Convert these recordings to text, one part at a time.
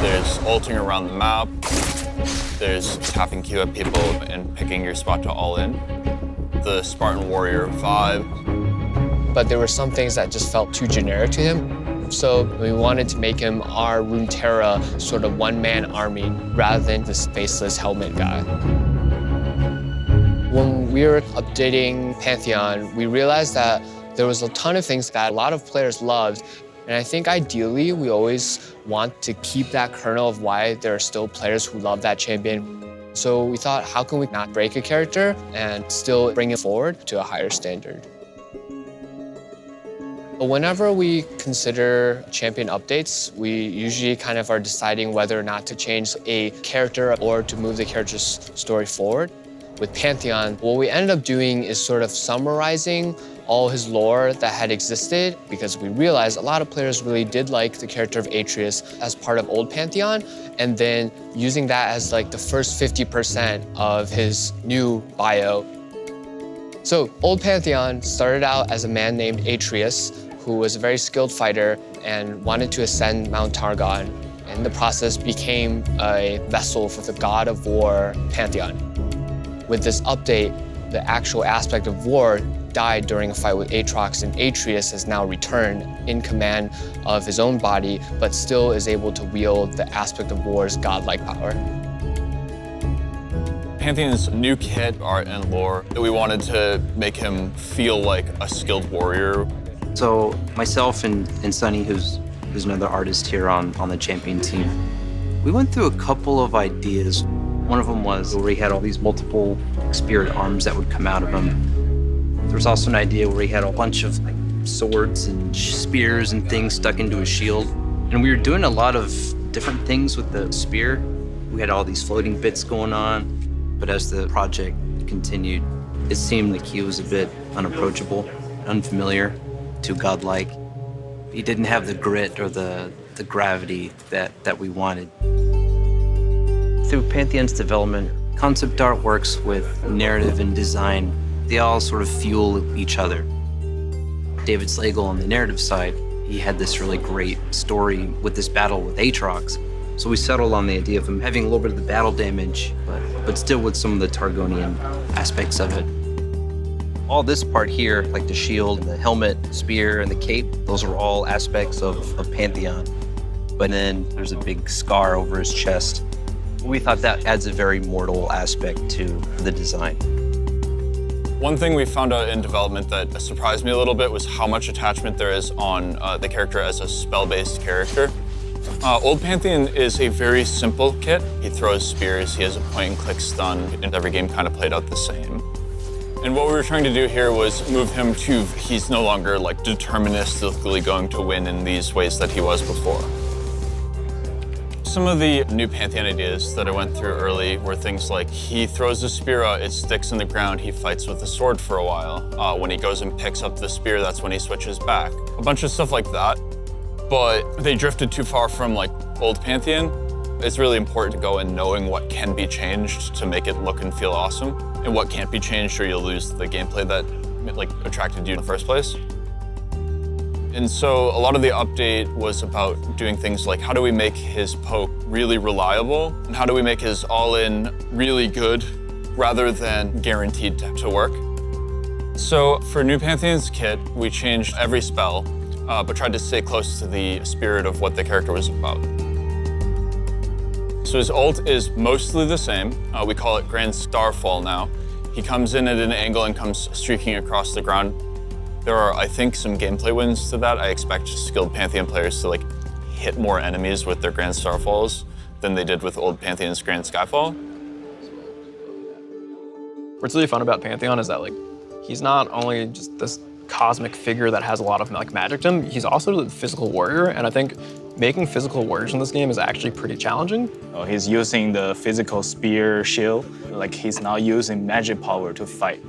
There's ulting around the map. There's tapping Q at people and picking your spot to all in. The Spartan Warrior vibe. But there were some things that just felt too generic to him. So we wanted to make him our Runeterra sort of one-man army rather than this faceless helmet guy. When we were updating Pantheon, we realized that there was a ton of things that a lot of players loved. And I think ideally, we always want to keep that kernel of why there are still players who love that champion. So we thought, how can we not break a character and still bring it forward to a higher standard? But whenever we consider champion updates, we usually kind of are deciding whether or not to change a character or to move the character's story forward. With Pantheon, what we ended up doing is sort of summarizing all his lore that had existed, because we realized a lot of players really did like the character of Atreus as part of old Pantheon, and then using that as like the first 50% of his new bio. So old Pantheon started out as a man named Atreus, who was a very skilled fighter and wanted to ascend Mount Targon. In the process, became a vessel for the god of war, Pantheon. With this update, the actual aspect of war died during a fight with Aatrox, and Atreus has now returned in command of his own body, but still is able to wield the aspect of war's godlike power. Pantheon's new kit, art, and lore, we wanted to make him feel like a skilled warrior. So myself and Sunny, who's another artist here on the champion team, we went through a couple of ideas. One of them was where he had all these multiple spirit arms that would come out of him. There was also an idea where he had a bunch of like swords and spears and things stuck into his shield. And we were doing a lot of different things with the spear. We had all these floating bits going on. But as the project continued, it seemed like he was a bit unapproachable, unfamiliar, too godlike. He didn't have the grit or the gravity that we wanted. Through Pantheon's development, concept art works with narrative and design. They all sort of fuel each other. David Slagle on the narrative side, he had this really great story with this battle with Aatrox. So we settled on the idea of him having a little bit of the battle damage, but still with some of the Targonian aspects of it. All this part here, like the shield, the helmet, spear, and the cape, those are all aspects of Pantheon. But then there's a big scar over his chest. We thought that adds a very mortal aspect to the design. One thing we found out in development that surprised me a little bit was how much attachment there is on the character as a spell-based character. Old Pantheon is a very simple kit. He throws spears, he has a point-and-click stun, and every game kind of played out the same. And what we were trying to do here was move him to, he's no longer like deterministically going to win in these ways that he was before. Some of the new Pantheon ideas that I went through early were things like he throws a spear out, it sticks in the ground, he fights with the sword for a while. When he goes and picks up the spear, that's when he switches back. A bunch of stuff like that, but they drifted too far from like old Pantheon. It's really important to go in knowing what can be changed to make it look and feel awesome, and what can't be changed or you'll lose the gameplay that like attracted you in the first place. And so a lot of the update was about doing things like how do we make his poke really reliable, and how do we make his all-in really good rather than guaranteed to work. So for New Pantheon's kit, we changed every spell, but tried to stay close to the spirit of what the character was about. So his ult is mostly the same. We call it Grand Starfall now. He comes in at an angle and comes streaking across the ground. There are, I think, some gameplay wins to that. I expect skilled Pantheon players to like hit more enemies with their Grand Starfalls than they did with old Pantheon's Grand Skyfall. What's really fun about Pantheon is that like he's not only just this cosmic figure that has a lot of like magic to him, he's also the physical warrior, and I think making physical warriors in this game is actually pretty challenging. He's using the physical spear shield, like he's not using magic power to fight.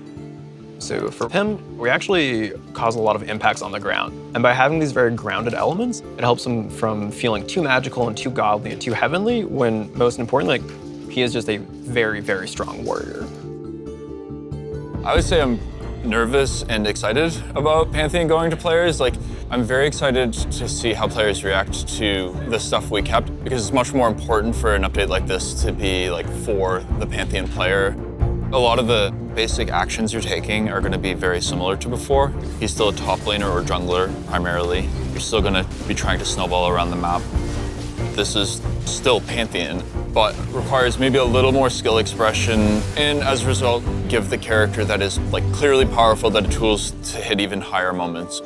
So for him, we actually cause a lot of impacts on the ground. And by having these very grounded elements, it helps him from feeling too magical and too godly and too heavenly, when most importantly, like, he is just a very, very strong warrior. I would say I'm nervous and excited about Pantheon going to players. Like, I'm very excited to see how players react to the stuff we kept because it's much more important for an update like this to be like for the Pantheon player. A lot of the basic actions you're taking are going to be very similar to before. He's still a top laner or jungler primarily. You're still going to be trying to snowball around the map. This is still Pantheon, but requires maybe a little more skill expression, and as a result, give the character that is like clearly powerful the tools to hit even higher moments.